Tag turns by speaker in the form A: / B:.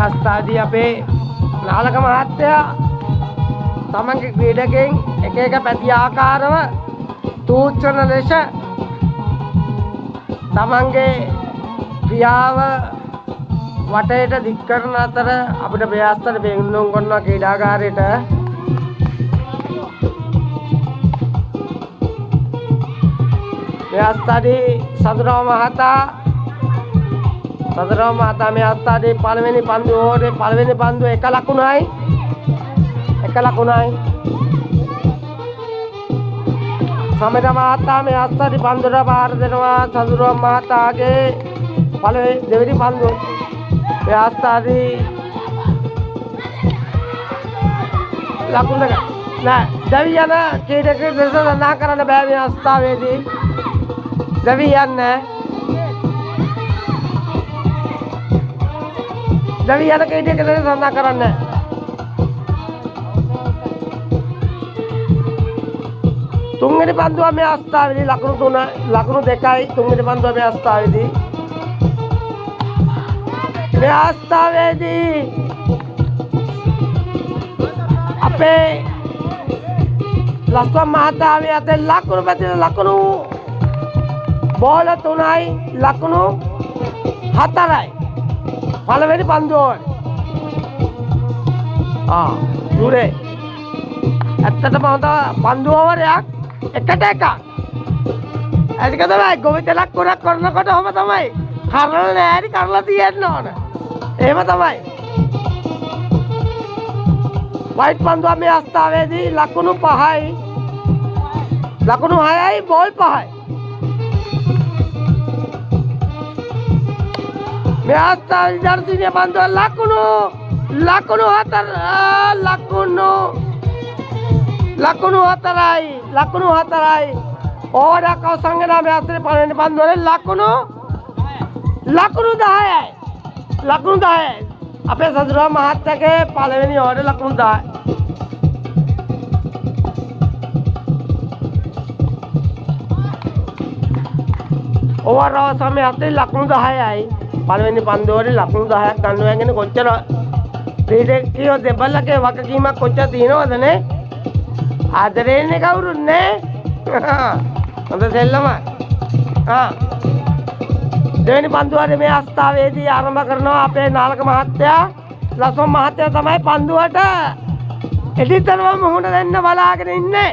A: අවස්ථාවේදී අපේ නාලක මහත්තයා තමන්ගේ ක්‍රීඩකයන් එක එක පැති ආකාරව තූචන ලෙස තමන්ගේ ක්‍රියාව වටේට දික් කරන අතර අපිට ප්‍රයාස්තර පෙන්නුම් කරන ක්‍රීඩාගාරයට ප්‍රයාස්තරී සඳරව මහතා මේ අවස්ථාවේ පළවෙනි පන්දු ඕවරේ පළවෙනි පන්දුව 1 ලකුණයි සමද මහතා මේ අවස්ථාවේ පන්දුවට බාර දෙනවා සඳරව මහතාගේ පළවෙනි දෙවෙනි පන්දුව මේ අවස්ථාවේ ලකුණ නෑ දවි යන ක්‍රීඩකයෙක් ලෙස සඳහන් කරන්න බෑ මේ අවස්ථාවේදී දවි යන්නේ දවි යන ක්‍රීඩකයෙක් ලෙස සඳහන් කරන්නේ තුන්වෙනි පන්දුව මේ අවස්ථාවේදී ලකුණු 2යි තුන්වෙනි පන්දුව මේ අවස්ථාවේදී අපේ ලස්වන් මහතාගේ අතේ ලකුණු පැතිර ලකුණු බෝල 3යි ලකුණු 4යි පළවෙනි පන්දුව දුරේ ඇත්තටම හොඳ පන්දු ඕවරයක් එකට එකක් ඒක තමයි ගොවිතැනක් කරනකොට ඔහම තමයි කරලා නෑරි කරලා තියෙන්න ඕන එහෙම තමයි වයිට් පන්දුව මේ අවස්ථාවේදී ලකුණු 5යි ලකුණු 6යි බෝල් 5යි මේ අවස්ථාවේදී දර්ශනීය පන්දුව ලකුණු 4යි ඕවරයක් අවසන් වෙනා මේ අවස්ථාවේ පළවෙනි පන්දුවේ ලකුණු 10යි අපේ සඳරව මහත්තයාගේ පළවෙනි ඕවරේ ලකුණු 10යි ඕවර අවසන් මේ අවස්ථාවේ ලකුණු 10යි පළවෙනි පන්දුවේ ලකුණු 10ක් ගන්නවා කියන්නේ කොච්චර ක්‍රීඩකයෝ දෙබල්ලගේ වගකීමක් කොච්චර තියෙනවද නේ ආදරේන්නේ කවුරුත් නේ හොඳ සෙල්ලම දෙවෙනි පන්දුවේ මේ අවස්ථාවේදී ආරම්භ කරනවා අපේ නාලක මහත්තයා ලස්වන් මහත්තයා තමයි පන්දුවට එඩිටර්ව මුහුණ දෙන්න බලාගෙන ඉන්නේ